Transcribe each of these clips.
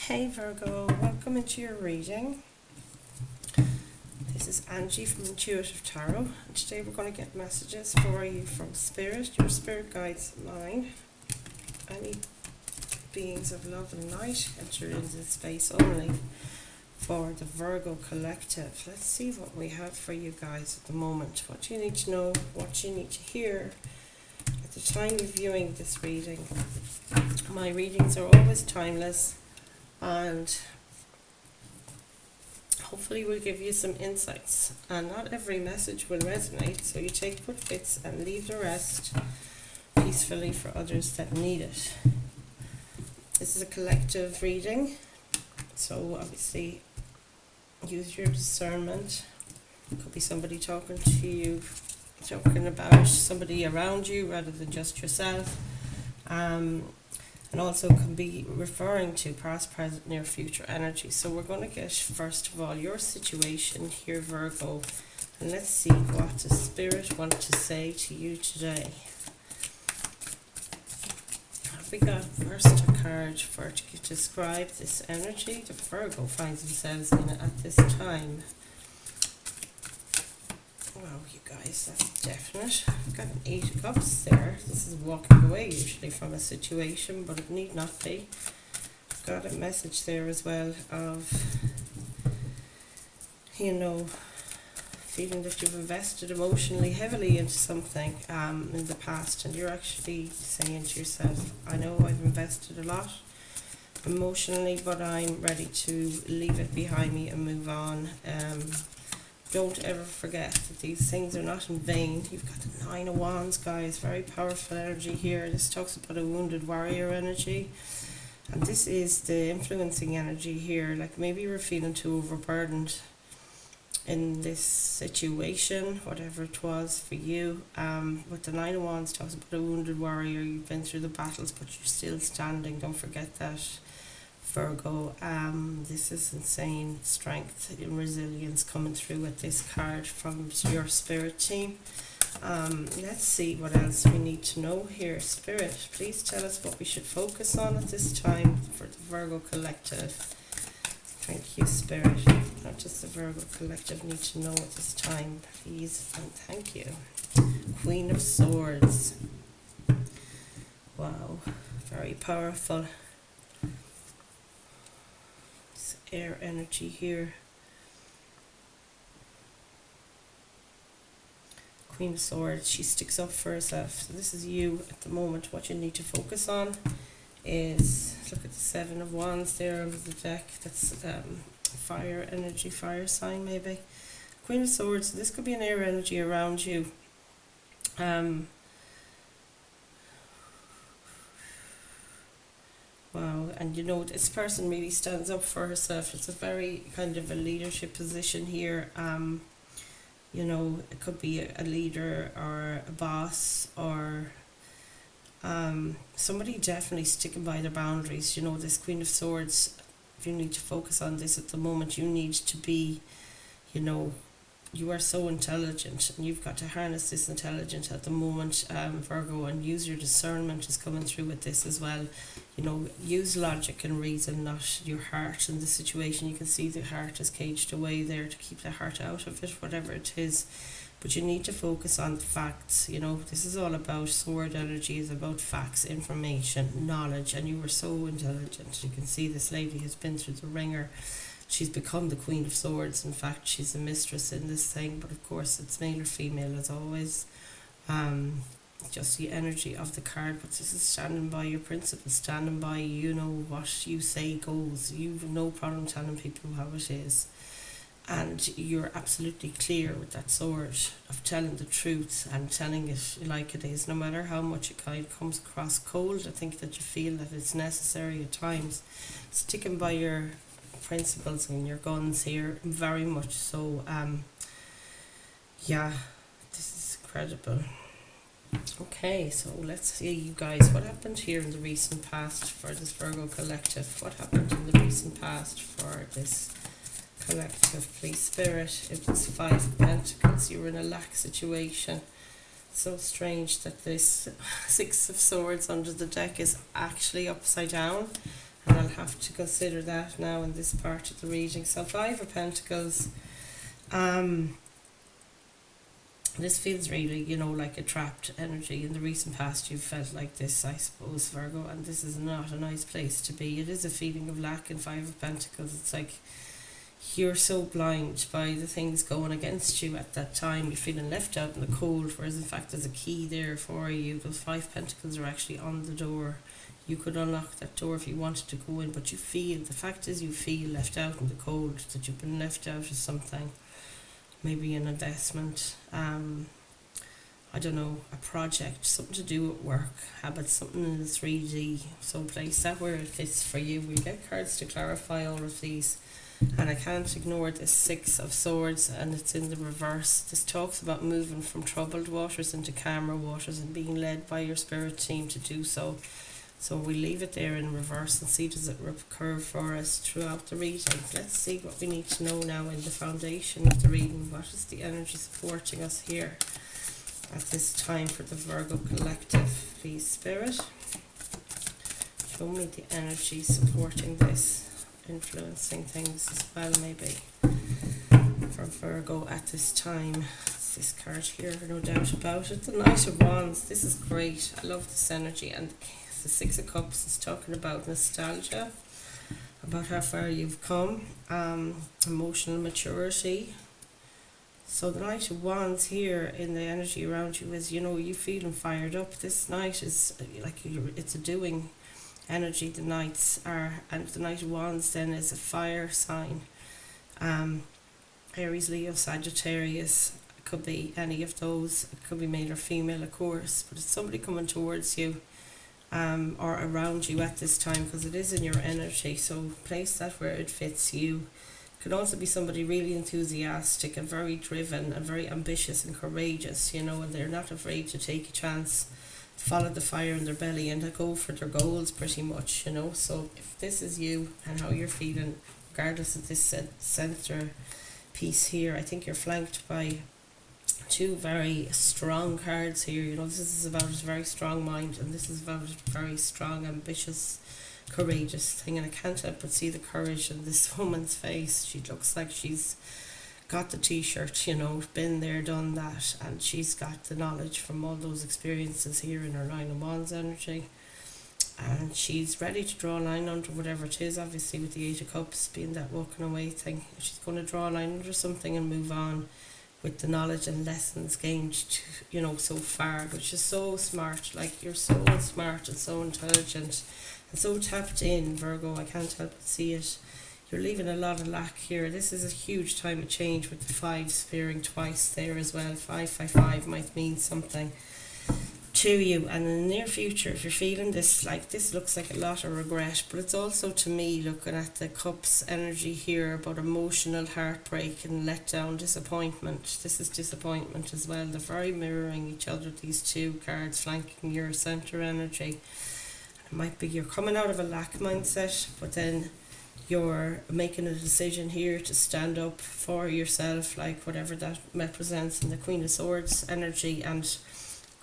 Hey Virgo, welcome into your reading. This is Angie from Intuitive Tarot, and today we're going to get messages for you from Spirit, your spirit guides, mine. Any beings of love and light enter into this space only for the Virgo collective. Let's see what we have for you guys at the moment. What you need to know, what you need to hear at the time of viewing this reading. My readings are always timeless, and hopefully will give you some insights, and not every message will resonate, so you take what fits and leave the rest peacefully for others that need it. This is a collective reading, so obviously use your discernment. It could be somebody talking to you, talking about somebody around you rather than just yourself. And also can be referring to past, present, near future energy. So we're going to get, first of all, your situation here, Virgo. And let's see what the Spirit wants to say to you today. We got first a card for to describe this energy the Virgo finds themselves in at this time. Wow, you guys, that's definite. I've got an 8 of Cups there. This is walking away usually from a situation, but it need not be. I've got a message there as well of, feeling that you've invested emotionally heavily into something in the past, and you're actually saying to yourself, I know I've invested a lot emotionally, but I'm ready to leave it behind me and move on. Don't ever forget that these things are not in vain. You've got the 9 of Wands, guys. Very powerful energy here. This talks about a wounded warrior energy. And this is the influencing energy here. Like maybe you're feeling too overburdened in this situation, whatever it was for you. But the 9 of Wands talks about a wounded warrior. You've been through the battles, but you're still standing. Don't forget that, Virgo. This is insane strength and resilience coming through with this card from your spirit team. Let's see what else we need to know here. Spirit, please tell us what we should focus on at this time for the Virgo collective. Thank you, Spirit. Not just the Virgo collective need to know at this time, please, and thank you. Queen of Swords. Wow, very powerful. Air energy here. Queen of Swords, she sticks up for herself. So this is you at the moment. What you need to focus on is, look at the 7 of Wands there under the deck. That's fire energy, fire sign maybe. Queen of Swords, this could be an air energy around you. Wow, and this person really stands up for herself. It's a very kind of a leadership position here. It could be a leader or a boss or somebody definitely sticking by their boundaries. This Queen of Swords, if you need to focus on this at the moment, you need to be, you are so intelligent, and you've got to harness this intelligence at the moment, Virgo, and use your discernment is coming through with this as well. Use logic and reason, not your heart in the situation. You can see the heart is caged away there to keep the heart out of it, whatever it is. But you need to focus on the facts. This is all about sword energy, is about facts, information, knowledge, and you were so intelligent. You can see this lady has been through the ringer. She's become the Queen of Swords. In fact, she's a mistress in this thing, but of course it's male or female as always. Just the energy of the card, but this is standing by your principles, standing by, what you say goes. You've no problem telling people how it is. And you're absolutely clear with that sword of telling the truth and telling it like it is, no matter how much it kind of comes across cold. I think that you feel that it's necessary at times. Sticking by your principles and your guns here, very much so. Yeah, this is incredible. Okay, so let's see, you guys, what happened here in the recent past for this Virgo collective. What happened in the recent past for this collective, please, Spirit? It was 5 of Pentacles. You were in a lack situation. So strange that this 6 of Swords under the deck is actually upside down. And I'll have to consider that now in this part of the reading. So Five of Pentacles, this feels really, like a trapped energy. In the recent past, you've felt like this, I suppose, Virgo, and this is not a nice place to be. It is a feeling of lack in Five of Pentacles. It's like you're so blind by the things going against you at that time. You're feeling left out in the cold, whereas in fact there's a key there for you. Those Five Pentacles are actually on the door. You could unlock that door if you wanted to go in, but the fact is you feel left out in the cold, that you've been left out of something. Maybe an investment, I don't know, a project, something to do with work, habits, something in the 3D, so place that where it fits for you. We get cards to clarify all of these, and I can't ignore this Six of Swords, and it's in the reverse. This talks about moving from troubled waters into calmer waters and being led by your spirit team to do so. So we leave it there in reverse and see does it recur for us throughout the reading. Let's see what we need to know now in the foundation of the reading. What is the energy supporting us here at this time for the Virgo collective? Please, Spirit, show me the energy supporting this, influencing things as well maybe for Virgo at this time. It's this card here, no doubt about it. The Knight of Wands, this is great. I love this energy. And the Six of Cups is talking about nostalgia, about how far you've come, emotional maturity. So the Knight of Wands here in the energy around you is, you feeling fired up. This night is like it's a doing energy. The Knights are, and the Knight of Wands then is a fire sign. Aries, Leo, Sagittarius. It could be any of those. It could be male or female, of course, but it's somebody coming towards you. Or around you at this time, because it is in your energy, so place that where it fits you. It could also be somebody really enthusiastic and very driven and very ambitious and courageous, and they're not afraid to take a chance, follow the fire in their belly and go for their goals pretty much, So if this is you and how you're feeling, regardless of this center piece here, I think you're flanked by two very strong cards here. This is about a very strong mind, and this is about a very strong, ambitious, courageous thing. And I can't help but see the courage in this woman's face. She looks like she's got the t-shirt, been there, done that, and she's got the knowledge from all those experiences here in her Nine of Wands energy. And she's ready to draw a line under whatever it is, obviously with the Eight of Cups being that walking away thing. She's going to draw a line under something and move on with the knowledge and lessons gained so far, which is so smart. Like, you're so smart and so intelligent and so tapped in, Virgo. I can't help but see it. You're leaving a lot of lack here. This is a huge time of change with the five spearing twice there as well. 555 might mean something to you, and in the near future, if you're feeling this, like, this looks like a lot of regret, but it's also, to me, looking at the Cups energy here, about emotional heartbreak and letdown, disappointment. This is disappointment as well. They're very mirroring each other, these two cards flanking your center energy. It might be you're coming out of a lack mindset, but then you're making a decision here to stand up for yourself, like whatever that represents in the Queen of Swords energy, and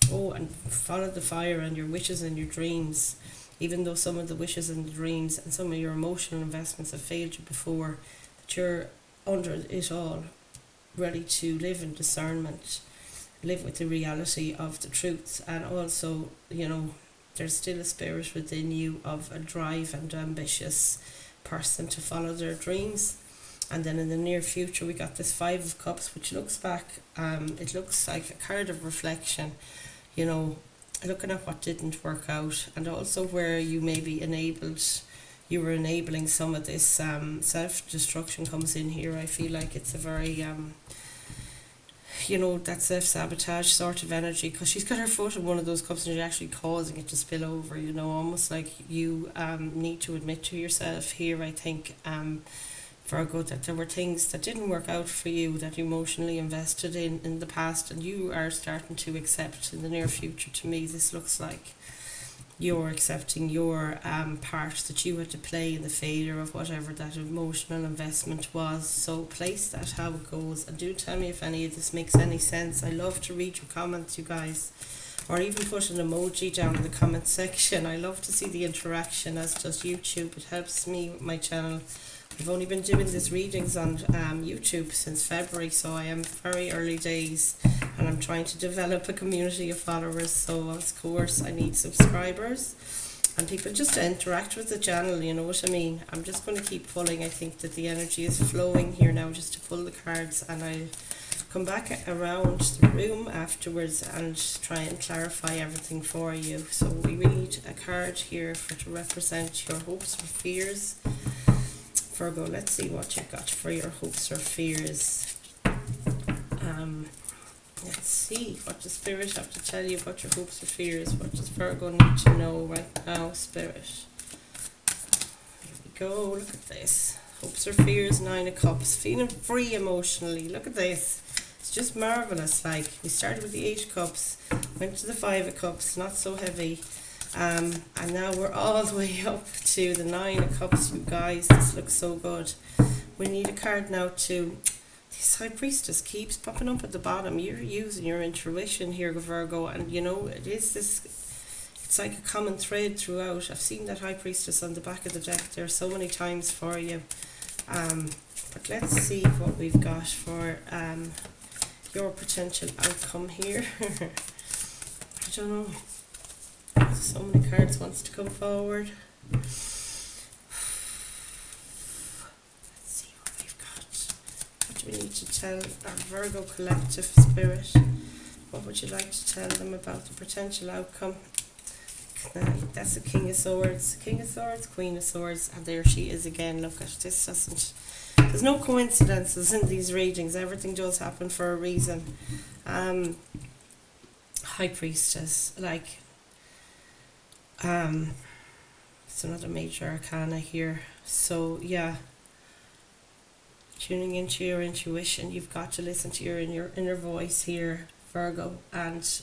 and follow the fire and your wishes and your dreams, even though some of the wishes and the dreams and some of your emotional investments have failed you before, that you're under it all, ready to live in discernment, live with the reality of the truth. And also, there's still a spirit within you of a drive and ambitious person to follow their dreams. And then in the near future, we got this Five of Cups, which looks back, it looks like a card of reflection, looking at what didn't work out, and also where you maybe you were enabling some of this self-destruction comes in here. I feel like it's a very, that self-sabotage sort of energy, because she's got her foot in one of those cups and she's actually causing it to spill over, almost like you need to admit to yourself here, I think, Virgo, that there were things that didn't work out for you, that you emotionally invested in the past, and you are starting to accept in the near future. To me, this looks like you're accepting your part that you had to play in the failure of whatever that emotional investment was. So place that how it goes, and do tell me if any of this makes any sense. I love to read your comments, you guys. or even put an emoji down in the comment section. I love to see the interaction, as does YouTube. It helps me with my channel. I've only been doing these readings on YouTube since February, so I am very early days, and I'm trying to develop a community of followers. So of course I need subscribers and people just to interact with the channel, you know what I mean. I'm just going to keep pulling. I think that the energy is flowing here now, just to pull the cards, and I'll come back around the room afterwards and try and clarify everything for you. So we need a card here to represent your hopes or fears. Virgo, let's see what you've got for your hopes or fears. Let's see what the Spirit have to tell you about your hopes or fears. What does Virgo need to know right now, Spirit? Here we go, look at this. Hopes or fears, 9 of Cups. Feeling free emotionally, look at this. It's just marvellous. Like, we started with the 8 of Cups, went to the 5 of Cups, not so heavy. And now we're all the way up to the 9 of Cups, you guys. This looks so good. We need a card now to... This High Priestess keeps popping up at the bottom. You're using your intuition here, Virgo. And, you know, it is this... It's like a common thread throughout. I've seen that High Priestess on the back of the deck there so many times for you. But let's see what we've got for your potential outcome here. I don't know. So many cards wants to come forward. Let's see what we've got. What do we need to tell our Virgo collective, Spirit? What would you like to tell them about the potential outcome? That's a King of Swords. King of Swords, Queen of Swords, and there she is again. Look at this. There's no coincidences in these readings. Everything does happen for a reason. High Priestess, like... it's another major arcana here. So yeah, tuning into your intuition. You've got to listen to your inner voice here, Virgo, and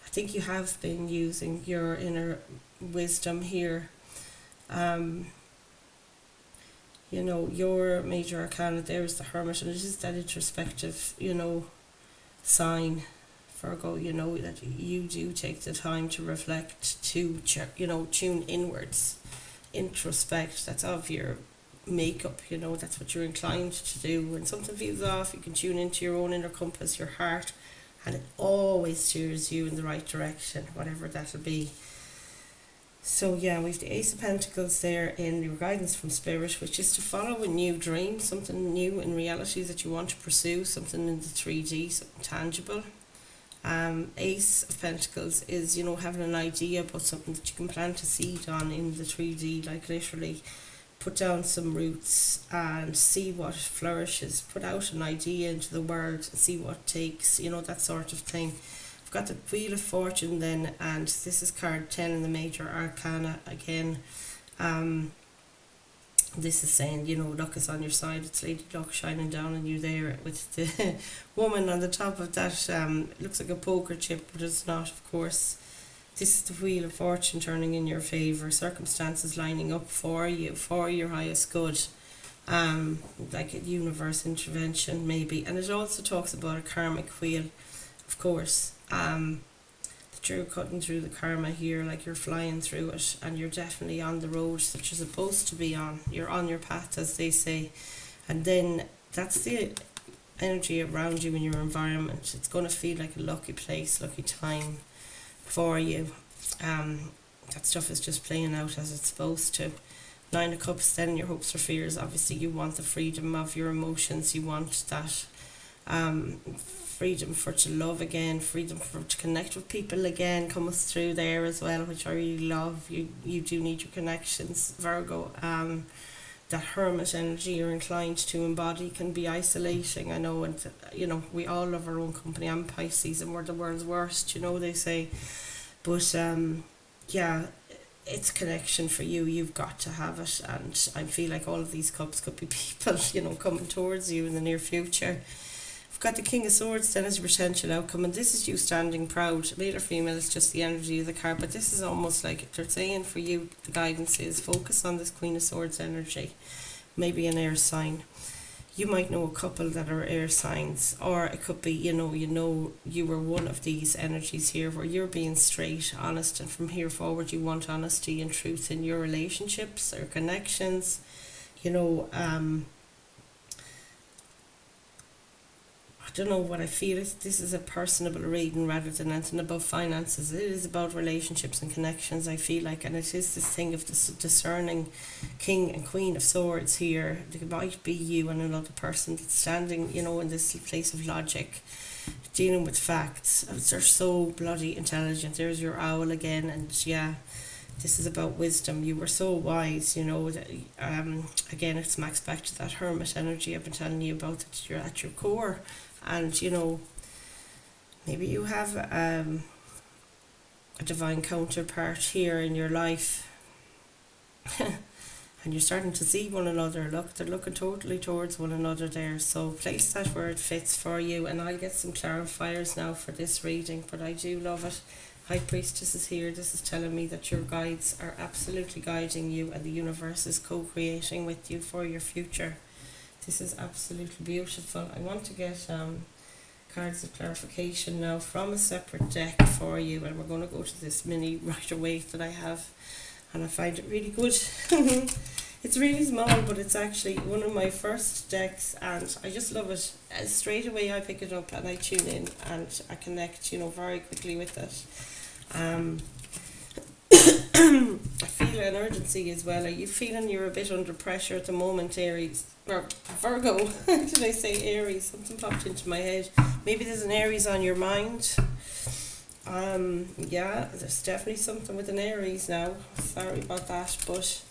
I think you have been using your inner wisdom here. You know, your major arcana there is the Hermit, and it is that introspective, you know, sign, Virgo, you know, that you do take the time to reflect, to, you know, tune inwards, introspect. That's of your makeup, you know, that's what you're inclined to do. When something feels off, you can tune into your own inner compass, your heart, and it always steers you in the right direction, whatever that'll be. So yeah, we've the Ace of Pentacles there in your guidance from Spirit, which is to follow a new dream, something new in reality that you want to pursue, something in the 3D, something tangible. Ace of Pentacles is, you know, having an idea about something that you can plant a seed on in the 3D, like literally put down some roots and see what flourishes, put out an idea into the world and see what takes, you know, that sort of thing. I've got the Wheel of Fortune then, and this is card 10 in the major arcana again. This is saying, you know, luck is on your side. It's Lady Luck shining down on you there with the woman on the top of that. Looks like a poker chip, but it's not, of course. This is the Wheel of Fortune turning in your favour. Circumstances lining up for you, for your highest good. Like a universe intervention, maybe. And it also talks about a karmic wheel, of course. That you're cutting through the karma here, like you're flying through it, and you're definitely on the road that you're supposed to be on. You're on your path, as they say. And then that's the energy around you in your environment. It's going to feel like a lucky place, lucky time for you. That stuff is just playing out as it's supposed to. 9 of Cups, then your hopes or fears. Obviously you want the freedom of your emotions. You want that freedom for to love again, freedom for to connect with people again comes through there as well, which I really love. You do need your connections, Virgo. That hermit energy you're inclined to embody can be isolating, I know, and you know, we all love our own company. I'm Pisces and we're the world's worst, you know, they say. But yeah, it's connection for you. You've got to have it, and I feel like all of these cups could be people, you know, coming towards you in the near future. I've got the King of Swords then as a potential outcome, and this is you standing proud. Male or female, it's just the energy of the card, but this is almost like they're saying for you, the guidance is focus on this Queen of Swords energy, maybe an air sign. you might know a couple that are air signs, or it could be, you were one of these energies here where you're being straight, honest, and from here forward you want honesty and truth in your relationships or connections. you know um I don't know what I feel is this is a personable reading rather than anything about finances. It is about relationships and connections, I feel like, and it is this thing of this discerning King and Queen of Swords here. It might be you and another person that's standing, in this place of logic, dealing with facts. They're so bloody intelligent. There's your owl again, and yeah, this is about wisdom. You were so wise, again, it smacks back to that hermit energy I've been telling you about, that you're at your core. And maybe you have a divine counterpart here in your life and you're starting to see one another. Look, they're looking totally towards one another there, so place that where it fits for you. And I'll get some clarifiers now for this reading, but I do love it. High Priestess is here. This is telling me that your guides are absolutely guiding you, and the universe is co-creating with you for your future. This is absolutely beautiful. I want to get cards of clarification now from a separate deck for you, and we're going to go to this mini Rider-Waite that I have, and I find it really good. It's really small, but it's actually one of my first decks, and I just love it. Straight away I pick it up and I tune in and I connect, very quickly with it. I feel an urgency as well. Are you feeling you're a bit under pressure at the moment, Aries? Or Virgo? Did I say Aries? Something popped into my head. Maybe there's an Aries on your mind. Yeah, there's definitely something with an Aries now. Sorry about that, but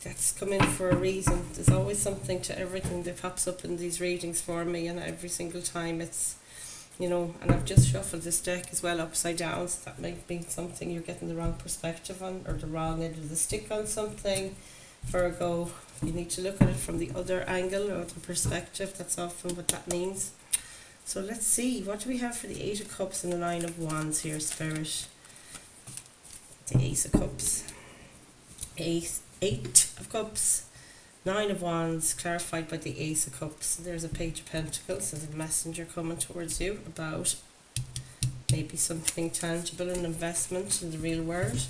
that's come in for a reason. There's always something to everything that pops up in these readings for me, and every single time it's, and I've just shuffled this deck as well upside down, so that might be something you're getting the wrong perspective on, or the wrong end of the stick on something. Virgo, you need to look at it from the other angle or the perspective. That's often what that means. So let's see, what do we have for the Eight of Cups and the Nine of Wands here, Spirit? The Ace of Cups, Eight of Cups, Nine of Wands, clarified by the Ace of Cups. There's a Page of Pentacles. There's a messenger coming towards you about maybe something tangible, an investment in the real world.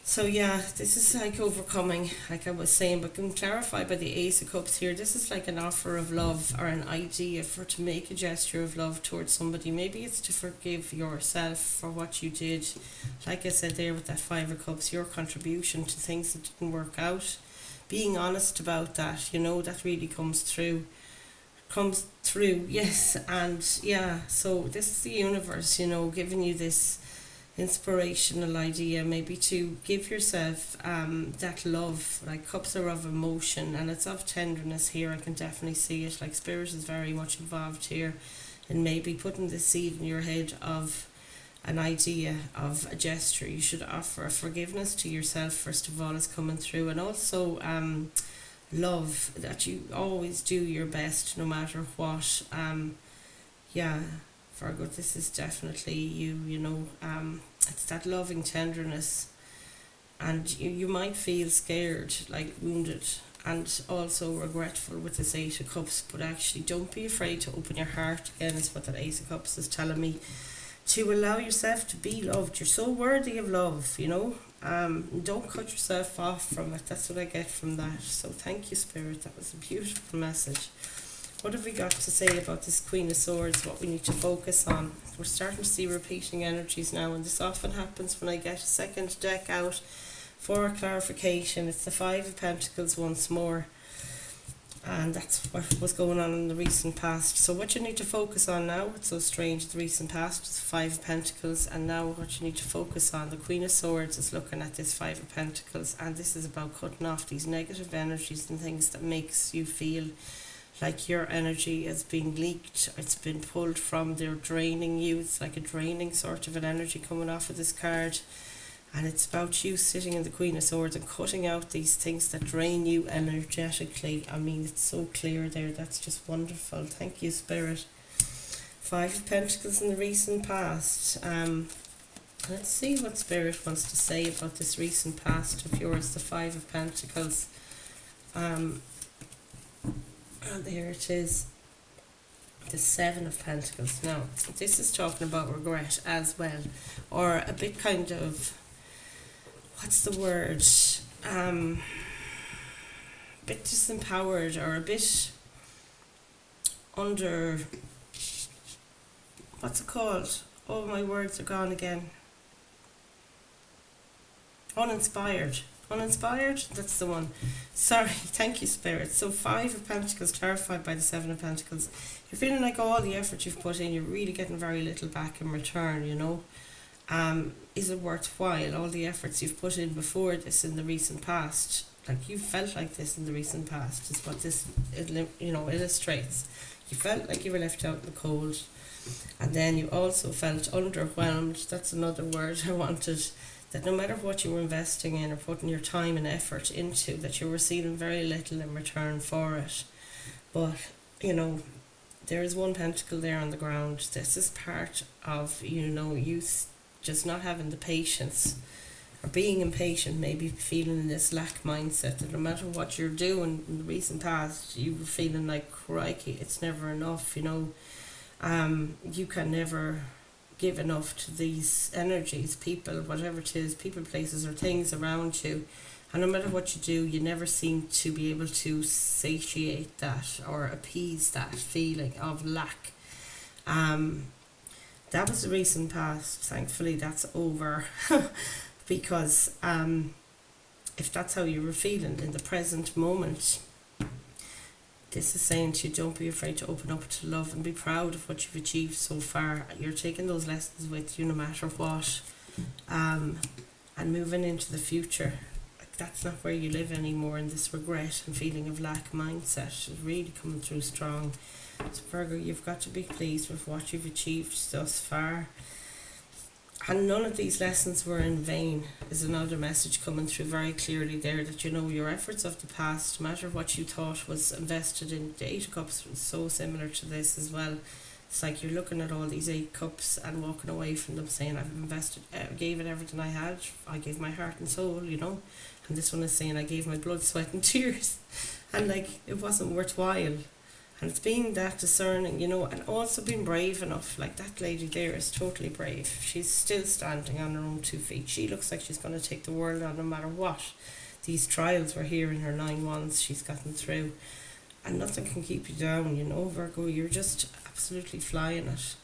So yeah, this is like overcoming, like I was saying, but can clarify by the Ace of Cups here. This is like an offer of love, or an idea to make a gesture of love towards somebody. Maybe it's to forgive yourself for what you did. Like I said there with that Five of Cups, your contribution to things that didn't work out. Being honest about that, that really comes through, yes. And yeah, so this is the universe, giving you this inspirational idea, maybe to give yourself that love. Like, cups are of emotion, and it's of tenderness here. I can definitely see it. Like, spirit is very much involved here, and maybe putting the seed in your head of an idea of a gesture you should offer. Forgiveness to yourself, first of all, is coming through, and also love, that you always do your best no matter what. Yeah, Virgo, this is definitely you, it's that loving tenderness, and you might feel scared, like wounded, and also regretful with this Eight of Cups, but actually don't be afraid to open your heart. Again, is what that Ace of Cups is telling me, to allow yourself to be loved. You're so worthy of love, don't cut yourself off from it. That's what I get from that. So thank you, Spirit. That was a beautiful message. What have we got to say about this Queen of Swords, what we need to focus on? We're starting to see repeating energies now, and this often happens when I get a second deck out for a clarification. It's the Five of Pentacles once more, and that's what was going on in the recent past. So what you need to focus on now, it's so strange, the recent past is Five of Pentacles, and now what you need to focus on, the Queen of Swords is looking at this Five of Pentacles, and this is about cutting off these negative energies and things that makes you feel like your energy is being leaked, it's been pulled from, they're draining you. It's like a draining sort of an energy coming off of this card, and it's about you sitting in the Queen of Swords and cutting out these things that drain you energetically. I mean, it's so clear there. That's just wonderful. Thank you, Spirit. Five of Pentacles in the recent past. Let's see what Spirit wants to say about this recent past of yours, the Five of Pentacles. And there it is, the Seven of Pentacles. Now, this is talking about regret as well, or a bit kind of, what's the word? A bit disempowered, or a bit under, what's it called? Oh, my words are gone again. Uninspired. Uninspired? That's the one. Sorry, thank you, Spirit. So 5 of Pentacles clarified by the 7 of Pentacles. You're feeling like all the effort you've put in, you're really getting very little back in return, you know. Is it worthwhile? All the efforts you've put in before this in the recent past, like you felt like this in the recent past, is what this, illustrates. You felt like you were left out in the cold. And then you also felt underwhelmed. That's another word I wanted. That no matter what you were investing in or putting your time and effort into, that you were receiving very little in return for it. But, there is one pentacle there on the ground. This is part of, you just not having the patience, or being impatient, maybe feeling this lack mindset, that no matter what you're doing in the recent past, you were feeling like, crikey, it's never enough, you can never give enough to these energies, people, whatever it is, people, places or things around you, and no matter what you do, you never seem to be able to satiate that or appease that feeling of lack. That was the recent past. Thankfully that's over. Because if that's how you were feeling in the present moment, this is saying to you, don't be afraid to open up to love and be proud of what you've achieved so far. You're taking those lessons with you no matter what, and moving into the future. That's not where you live anymore, in this regret and feeling of lack mindset is really coming through strong. So Virgo, you've got to be pleased with what you've achieved thus far. And none of these lessons were in vain, is another message coming through very clearly there, that your efforts of the past, no matter what you thought was invested in. The 8 of Cups was so similar to this as well. It's like you're looking at all these 8 cups and walking away from them saying, I've invested, gave it everything I had, I gave my heart and soul, and this one is saying, I gave my blood, sweat and tears, and it wasn't worthwhile. And it's being that discerning, and also being brave enough. Like that lady there is totally brave. She's still standing on her own 2 feet. She looks like she's going to take the world on no matter what. These trials we're hearing her 9 wands she's gotten through. And nothing can keep you down, Virgo. You're just absolutely flying it.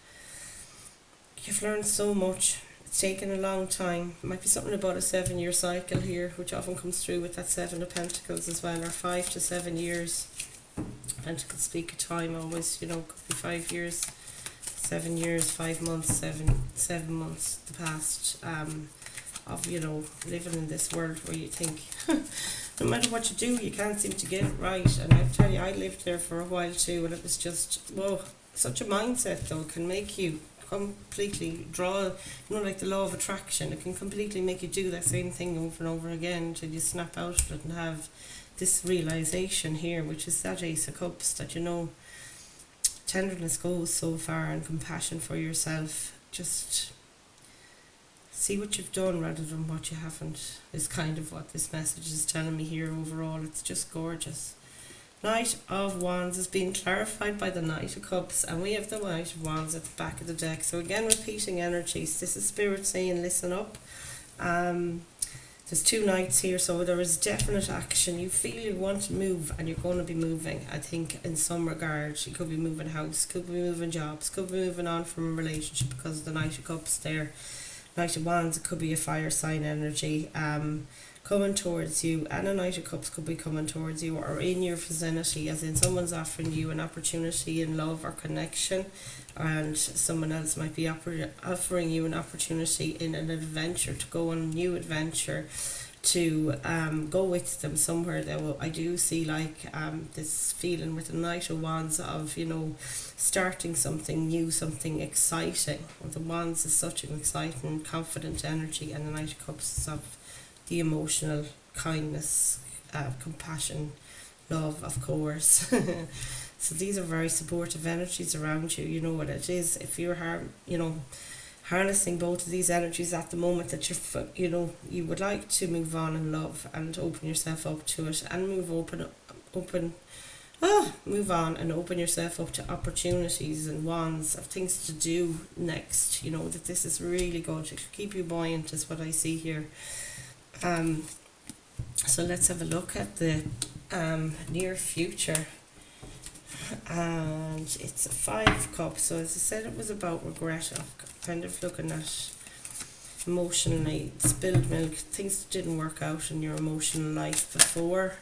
You've learned so much. It's taken a long time. It might be something about a 7-year cycle here, which often comes through with that 7 of Pentacles as well, or 5 to 7 years. Pentacles speak of time always, could be 5 years, 7 years, 5 months, 7 months, the past of, living in this world where you think no matter what you do, you can't seem to get it right. And I tell you, I lived there for a while too, and it was just, such a mindset though can make you completely draw, like the law of attraction. It can completely make you do that same thing over and over again until you snap out of it and have this realization here, which is that Ace of Cups, that tenderness goes so far, and compassion for yourself. Just see what you've done rather than what you haven't, is kind of what this message is telling me here overall. It's just gorgeous. Knight of Wands is being clarified by the Knight of Cups, and we have the Knight of Wands at the back of the deck. So again, repeating energies. This is Spirit saying, listen up. There's 2 knights here, so there is definite action. You feel you want to move, and you're going to be moving, I think, in some regard. You could be moving house, could be moving jobs, could be moving on from a relationship because of the Knight of Cups there. Knight of Wands, it could be a fire sign energy coming towards you, and a Knight of Cups could be coming towards you or in your vicinity, as in someone's offering you an opportunity in love or connection, and someone else might be offering you an opportunity in an adventure, to go on a new adventure, to go with them somewhere. That I do see this feeling with the Knight of Wands of starting something new, something exciting. The Wands is such an exciting, confident energy, and the Knight of Cups is of the emotional kindness, compassion, love, of course. So these are very supportive energies around you. You know what it is. If you're harnessing both of these energies at the moment, that you would like to move on in love and open yourself up to it, and move open move on and open yourself up to opportunities and wands of things to do next. That this is really going to keep you buoyant is what I see here. So let's have a look at the near future. And it's a 5 of Cups. So as I said, it was about regret of kind of looking at emotionally spilled milk, things that didn't work out in your emotional life before.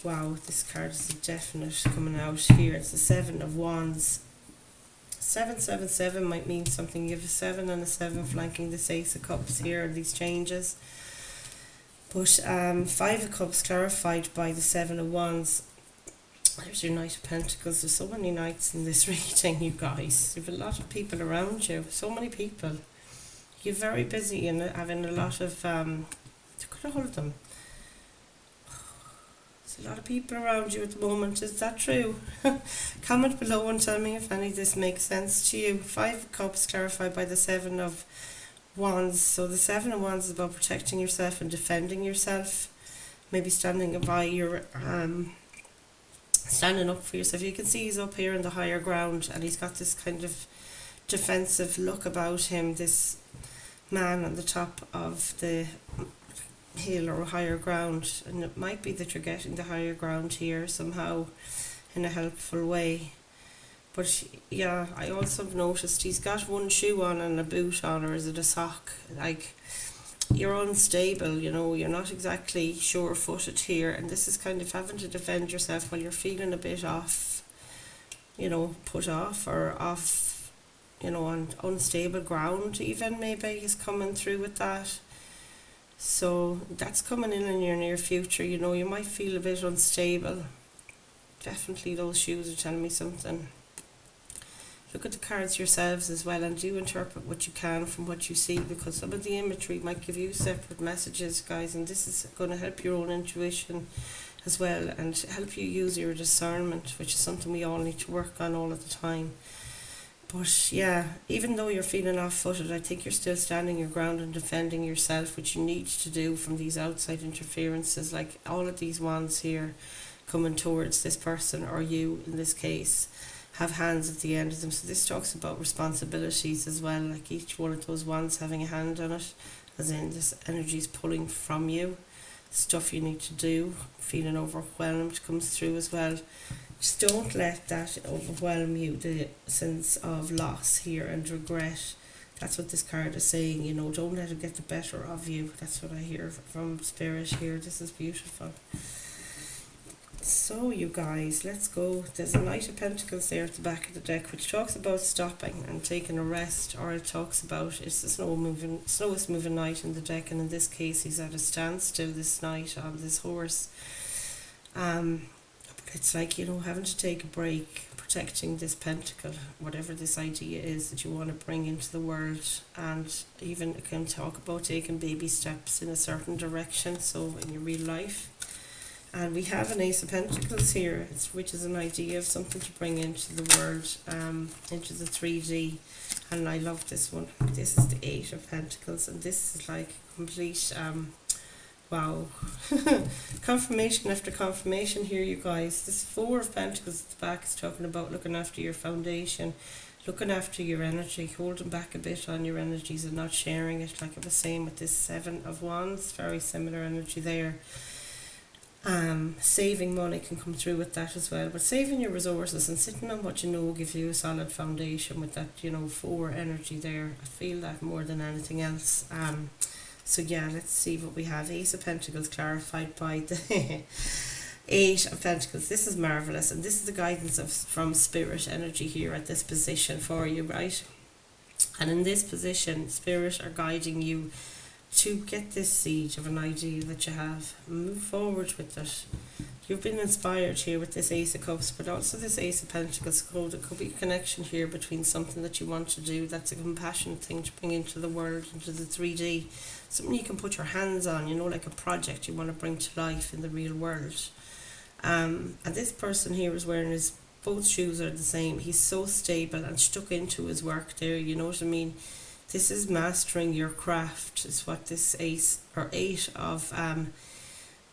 Wow, this card is a definite coming out here. It's the 7 of Wands. 777 might mean something. You have a 7 and a 7 flanking this Ace of Cups here, these changes. But 5 of Cups clarified by the 7 of Wands. There's your Knight of Pentacles. There's so many knights in this reading, you guys. You have a lot of people around you. So many people. You're very busy and having a lot of... could I hold them? There's a lot of people around you at the moment. Is that true? Comment below and tell me if any of this makes sense to you. 5 of Cups clarified by the 7 of Wands. So the 7 of Wands is about protecting yourself and defending yourself. Maybe standing by your... standing up for yourself. You can see he's up here in the higher ground and he's got this kind of defensive look about him, this man on the top of the hill or higher ground, and it might be that you're getting the higher ground here somehow in a helpful way. But yeah, I also have noticed he's got one shoe on and a boot on, or is it a sock? Like, you're unstable, you're not exactly sure-footed here, and this is kind of having to defend yourself while you're feeling a bit off, put off or off, on unstable ground even, maybe is coming through with that. So that's coming in your near future. You might feel a bit unstable. Definitely those shoes are telling me something. Look at the cards yourselves as well, and do interpret what you can from what you see, because some of the imagery might give you separate messages, guys, and this is going to help your own intuition as well and help you use your discernment, which is something we all need to work on all of the time. But yeah, even though you're feeling off-footed, I think you're still standing your ground and defending yourself, which you need to do from these outside interferences, like all of these wands here coming towards this person, or you in this case, have hands at the end of them. So this talks about responsibilities as well, like each one of those wands having a hand on it, as in this energy is pulling from you, stuff you need to do. Feeling overwhelmed comes through as well. Just don't let that overwhelm you, the sense of loss here and regret. That's what this card is saying, don't let it get the better of you. That's what I hear from Spirit here. This is beautiful. So you guys, let's go. There's a Knight of Pentacles there at the back of the deck, which talks about stopping and taking a rest, or it talks about it's the slowest moving knight in the deck, and in this case he's at a standstill, this knight on this horse. But it's like, having to take a break, protecting this pentacle, whatever this idea is that you want to bring into the world, and even it can talk about taking baby steps in a certain direction, so in your real life. And we have an Ace of Pentacles here, which is an idea of something to bring into the world, into the 3D. And I love this one. This is the 8 of Pentacles, and this is like complete, wow, confirmation after confirmation here, you guys. This 4 of Pentacles at the back is talking about looking after your foundation, looking after your energy, holding back a bit on your energies and not sharing it, like I was saying with this 7 of Wands, very similar energy there. Saving money can come through with that as well, but saving your resources and sitting on what will give you a solid foundation with that 4 energy there. I feel that more than anything else. So yeah, let's see what we have. Ace of Pentacles clarified by the 8 of Pentacles. This is marvelous, and this is the guidance from Spirit energy here at this position for you, right? And in this position, Spirit are guiding you to get this seed of an idea that you have, move forward with it. You've been inspired here with this Ace of Cups, but also this Ace of Pentacles. There could be a connection here between something that you want to do that's a compassionate thing to bring into the world, into the 3D, something you can put your hands on, like a project you want to bring to life in the real world. And this person here is wearing both shoes are the same. He's so stable and stuck into his work there, you know what I mean? This is mastering your craft, is what this Ace or 8 of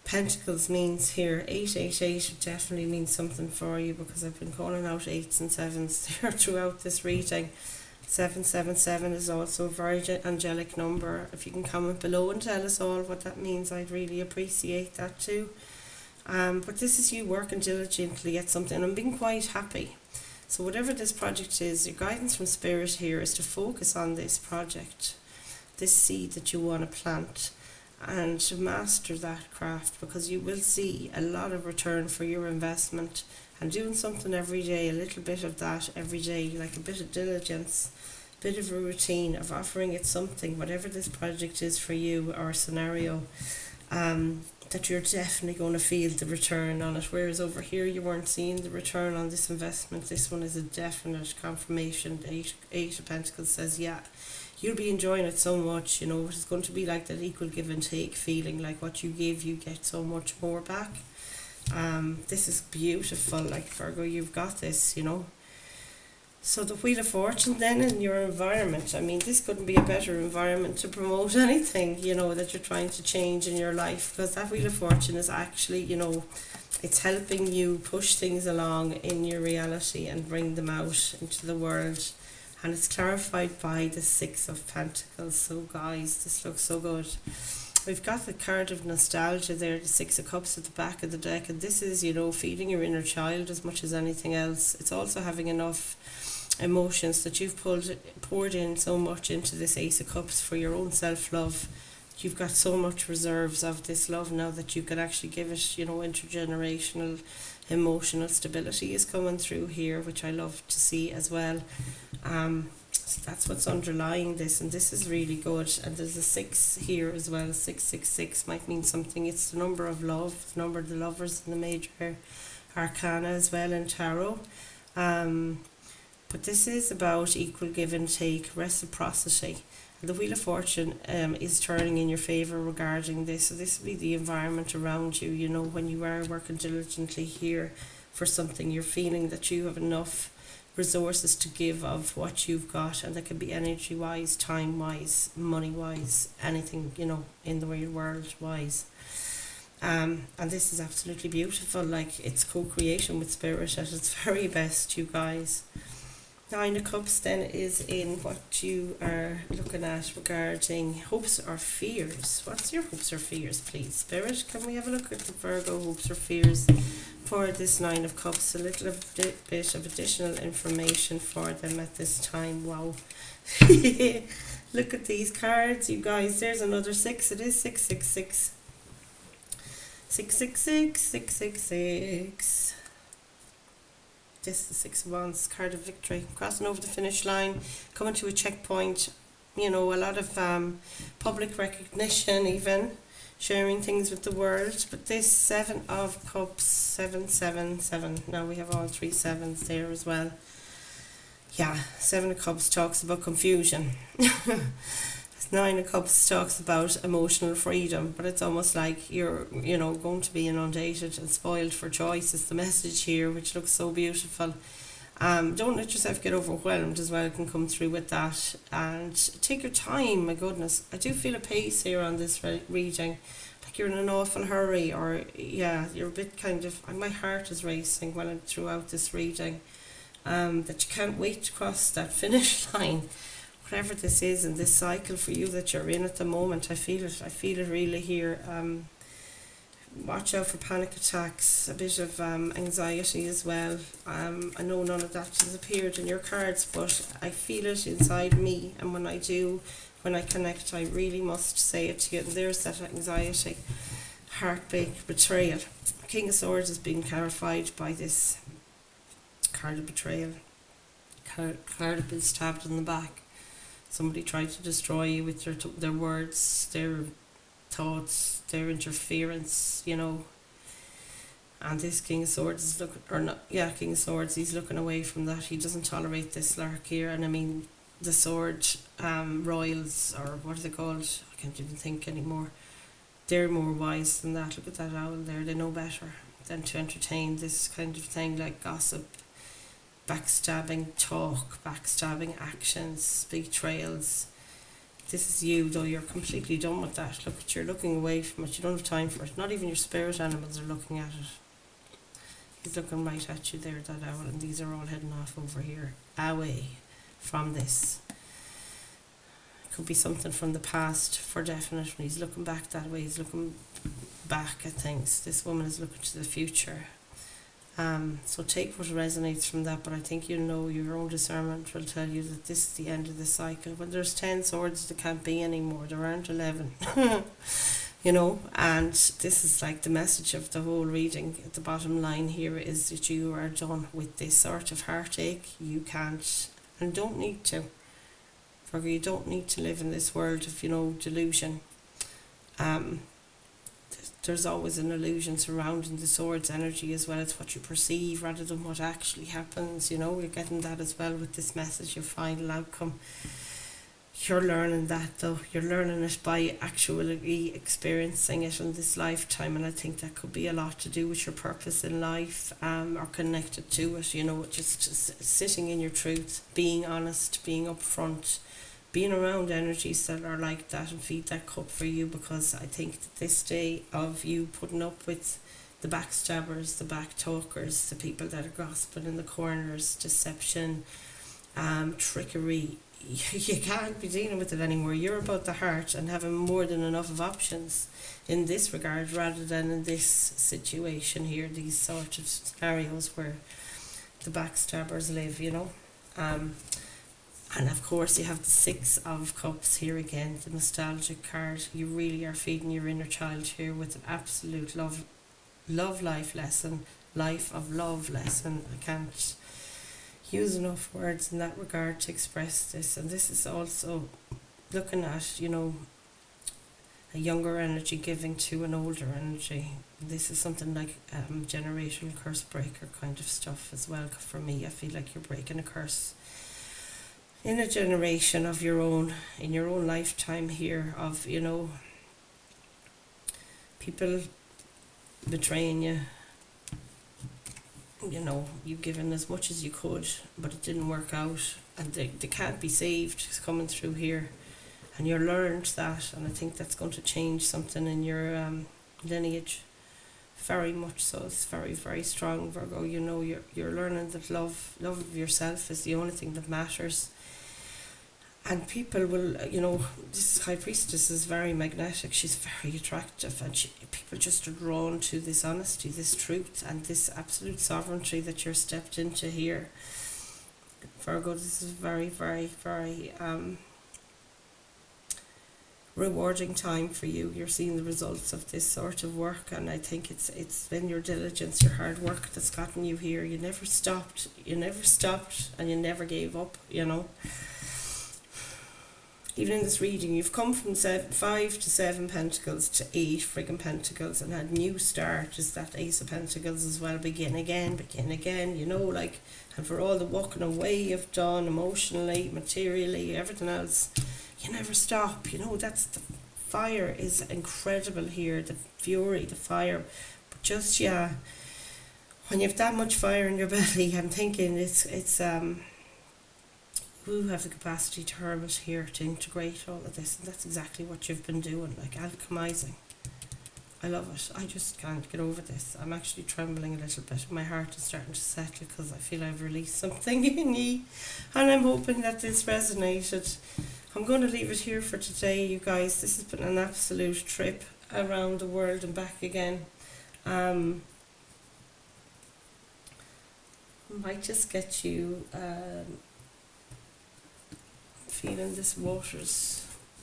Pentacles means here 888 would definitely mean something for you, because I've been calling out 8s and 7s there throughout this reading. 777 is also a very angelic number. If you can comment below and tell us all what that means, I'd really appreciate that too. But this is you working diligently at something, and I'm being quite happy. So whatever this project is, your guidance from Spirit here is to focus on this project, this seed that you want to plant, and to master that craft, because you will see a lot of return for your investment. And doing something every day, a little bit of that every day, like a bit of diligence, a bit of a routine of offering it something, whatever this project is for you or scenario, that you're definitely going to feel the return on it. Whereas over here you weren't seeing the return on this investment. This one is a definite confirmation. Eight of Pentacles says, yeah, you'll be enjoying it so much, you know. It's going to be like that equal give and take feeling, like what you give, you get so much more back. This is beautiful, like Virgo, you've got this, you know. So the Wheel of Fortune then in your environment, I mean, this couldn't be a better environment to promote anything, you know, that you're trying to change in your life, because that Wheel of Fortune is actually, you know, it's helping you push things along in your reality and bring them out into the world. And it's clarified by the Six of Pentacles. So guys, this looks so good. We've got the card of nostalgia there, the Six of Cups at the back of the deck, and this is, you know, feeding your inner child as much as anything else. It's also having enough emotions that you've poured in so much into this Ace of Cups for your own self-love. You've got so much reserves of this love now that you can actually give it, you know. Intergenerational emotional stability is coming through here, which I love to see as well. So that's what's underlying this, and this is really good. And there's a 6 here as well. 666 might mean something. It's the number of love, the number of the lovers in the major arcana as well in tarot. But this is about equal give and take, reciprocity. And the Wheel of Fortune is turning in your favour regarding this. So this will be the environment around you, you know, when you are working diligently here for something, you're feeling that you have enough resources to give of what you've got, and that can be energy wise, time wise, money wise, anything, you know, in the real world wise. And this is absolutely beautiful, like it's co-creation with Spirit at its very best, you guys. 9 of Cups then is in what you are looking at regarding hopes or fears. What's your hopes or fears, please, Spirit? Can we have a look at the Virgo hopes or fears for this 9 of Cups? A little bit of additional information for them at this time. Wow. Look at these cards, you guys. There's another 6. It is 666. 666, 666. This is the 6 of Wands, card of victory, crossing over the finish line, coming to a checkpoint, you know, a lot of public recognition, even sharing things with the world. But this 7 of Cups, 777, now we have all 3 sevens there as well. Yeah, 7 of Cups talks about confusion. 9 of Cups talks about emotional freedom, but it's almost like you're, you know, going to be inundated and spoiled for choice is the message here, which looks so beautiful. Don't let yourself get overwhelmed as well, can come through with that, and take your time. My goodness, I do feel a pace here on this reading, like you're in an awful hurry, or yeah, you're a bit kind of, my heart is racing when I'm throughout this reading, that you can't wait to cross that finish line. Whatever this is in this cycle for you that you're in at the moment, I feel it really here. Watch out for panic attacks, a bit of anxiety as well. I know none of that has appeared in your cards, but I feel it inside me, and when I connect, I really must say it to you. And there's that anxiety, heartbreak, betrayal. King of Swords is being clarified by this card of betrayal. Card of being stabbed in the back. Somebody tried to destroy you with their words, their thoughts, their interference, you know. And this King of Swords is King of Swords, he's looking away from that. He doesn't tolerate this lark here. And I mean, the sword royals, or what are they called? I can't even think anymore. They're more wise than that. Look at that owl there. They know better than to entertain this kind of thing, like gossip, backstabbing talk, backstabbing actions, betrayals. This is you, though you're completely done with that. Look, you're looking away from it. You don't have time for it. Not even your spirit animals are looking at it. He's looking right at you there, that owl, and these are all heading off over here, away from this. Could be something from the past, for definite. When he's looking back that way, he's looking back at things. This woman is looking to the future. So take what resonates from that, but I think you know your own discernment will tell you that this is the end of the cycle. When there's 10 swords, there can't be any more. There aren't 11. You know, and this is like the message of the whole reading. The bottom line here is that you are done with this sort of heartache. You can't and don't need to. Virgo, you don't need to live in this world of, delusion. There's always an illusion surrounding the sword's energy as well. It's what you perceive rather than what actually happens. You're getting that as well with this message, your final outcome. You're learning that, though. You're learning it by actually experiencing it in this lifetime, and I think that could be a lot to do with your purpose in life, or connected to it. Just sitting in your truth, being honest, being upfront, being around energies that are like that, and feed that cup for you, because I think that this day of you putting up with the backstabbers, the back talkers, the people that are gossiping in the corners, deception, trickery, you can't be dealing with it anymore. You're about the heart and having more than enough of options in this regard, rather than in this situation here, these sort of scenarios where the backstabbers live, and of course you have the 6 of Cups here again, the nostalgic card. You really are feeding your inner child here with an absolute love life lesson, life of love lesson. I can't use enough words in that regard to express this. And this is also looking at, a younger energy giving to an older energy. This is something like generational curse breaker kind of stuff as well. For me, I feel like you're breaking a curse in a generation of your own, in your own lifetime here, of, people betraying you. You've given as much as you could, but it didn't work out, and they can't be saved. It's coming through here, and you learned that, and I think that's going to change something in your lineage, very much so. It's very, very strong, Virgo. You're learning that love of yourself is the only thing that matters. And people will, this High Priestess is very magnetic. She's very attractive, and people just are drawn to this honesty, this truth, and this absolute sovereignty that you're stepped into here. Virgo, this is very, very, very rewarding time for you. You're seeing the results of this sort of work, and I think it's been your diligence, your hard work that's gotten you here. You never stopped, and you never gave up, Even in this reading, you've come from 5 to 7 pentacles to 8 friggin' pentacles, and had new start is that Ace of Pentacles as well. Begin again, and for all the walking away you've done emotionally, materially, everything else, you never stop. That's the fire is incredible here, the fury, the fire. But just, when you have that much fire in your belly, I'm thinking it's who have the capacity to harm it here, to integrate all of this, and that's exactly what you've been doing, like alchemizing. I love it. I just can't get over this. I'm actually trembling a little bit. My heart is starting to settle because I feel I've released something in me, and I'm hoping that this resonated. I'm going to leave it here for today, you guys. This has been an absolute trip around the world and back again. Might just get you feeling this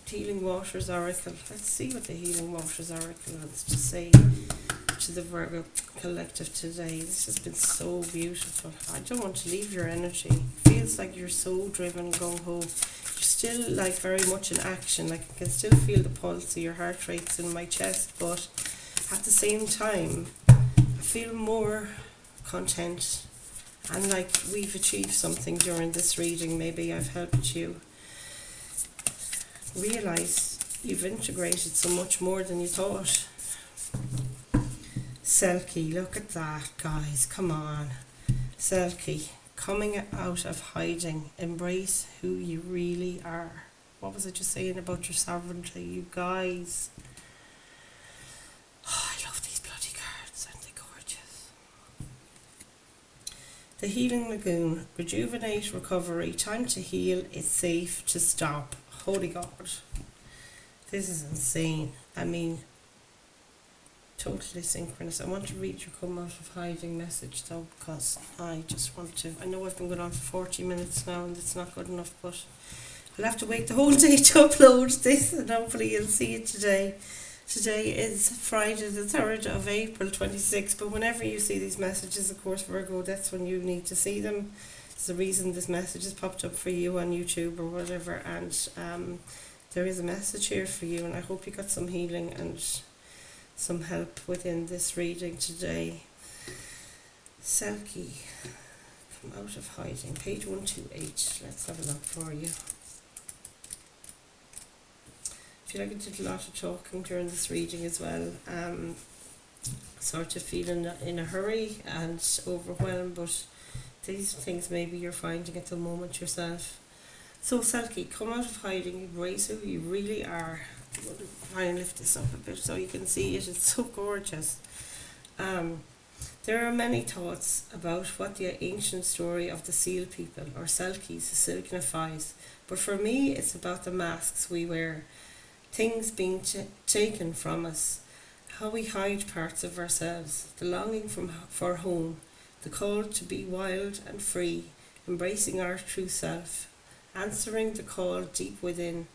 Healing Waters Oracle. Let's see what the Healing Waters Oracle has to say to the Virgo collective today. This has been so beautiful. I don't want to leave your energy. Feels like you're so driven, gung-ho. You're still very much in action. I can still feel the pulse of your heart rates in my chest, but at the same time I feel more content, and we've achieved something during this reading. Maybe I've helped you realize you've integrated so much more than you thought. Selkie, look at that, guys. Come on. Selkie, coming out of hiding. Embrace who you really are. what was I just saying about your sovereignty, you guys? Oh, I love these bloody cards, aren't they gorgeous? The Healing Lagoon. Rejuvenate, recovery, time to heal, it's safe to stop. Holy God. This is insane. I mean, totally synchronous. I want to read your come out of hiding message though, because I just want to. I know I've been going on for 40 minutes now and it's not good enough, but I'll have to wait the whole day to upload this, and hopefully you'll see it today. Today is Friday the 3rd of April 26, but whenever you see these messages, of course, Virgo, that's when you need to see them. It's the reason this message has popped up for you on YouTube or whatever, and there is a message here for you, and I hope you got some healing and some help within this reading today. Selkie, come out of hiding, page 128. Let's have a look for you. I feel like I did a lot of talking during this reading as well. Sort of feeling in a hurry and overwhelmed, but these things maybe you're finding at the moment yourself. So Selkie, come out of hiding, embrace who you really are. I'm going to try and lift this up a bit so you can see it. It's so gorgeous. There are many thoughts about what the ancient story of the seal people, or Selkies, signifies, but for me it's about the masks we wear, things being taken from us, how we hide parts of ourselves, the longing for home, the call to be wild and free, embracing our true self, answering the call deep within,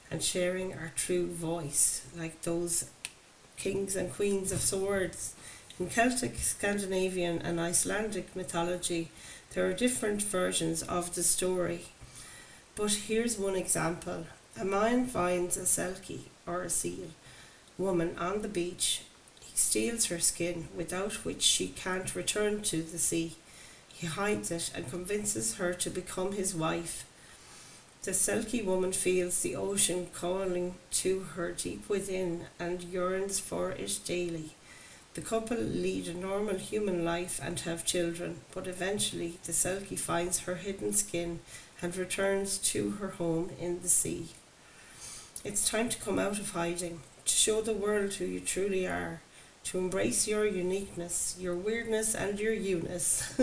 and sharing our true voice, like those kings and queens of swords. In Celtic, Scandinavian and Icelandic mythology, there are different versions of the story. But here's one example. A man finds a selkie, or a seal, woman on the beach. He steals her skin, without which she can't return to the sea. He hides it and convinces her to become his wife. The selkie woman feels the ocean calling to her deep within and yearns for it daily. The couple lead a normal human life and have children, but eventually the selkie finds her hidden skin and returns to her home in the sea. It's time to come out of hiding, to show the world who you truly are, to embrace your uniqueness, your weirdness and your you-ness,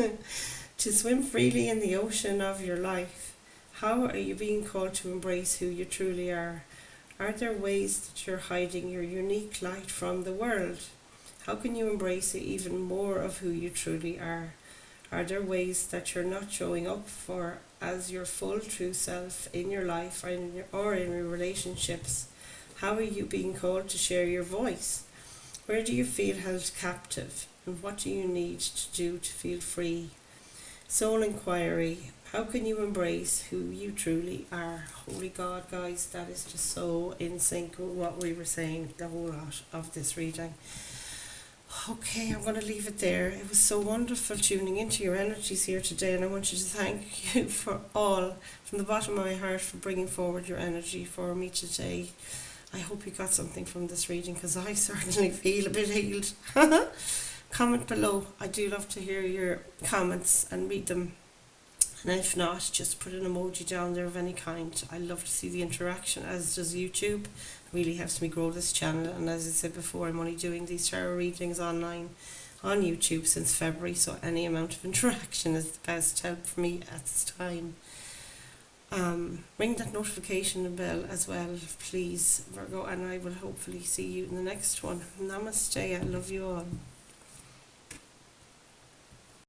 to swim freely in the ocean of your life. How are you being called to embrace who you truly are? Are there ways that you're hiding your unique light from the world? How can you embrace even more of who you truly are? Are there ways that you're not showing up for as your full true self in your life or in your relationships? How are you being called to share your voice? Where do you feel held captive? And what do you need to do to feel free? Soul inquiry. How can you embrace who you truly are? Holy God, guys, that is just so in sync with what we were saying the whole lot of this reading. Okay, I'm going to leave it there. It was so wonderful tuning into your energies here today, and I want you to thank you for all, from the bottom of my heart, for bringing forward your energy for me today. I hope you got something from this reading, because I certainly feel a bit healed. Comment below. I do love to hear your comments and read them. And if not, just put an emoji down there of any kind. I love to see the interaction, as does YouTube. It really helps me grow this channel. And as I said before, I'm only doing these tarot readings online on YouTube since February, so any amount of interaction is the best help for me at this time. Ring that notification bell as well, please, Virgo, and I will hopefully see you in the next one. Namaste. I love you all.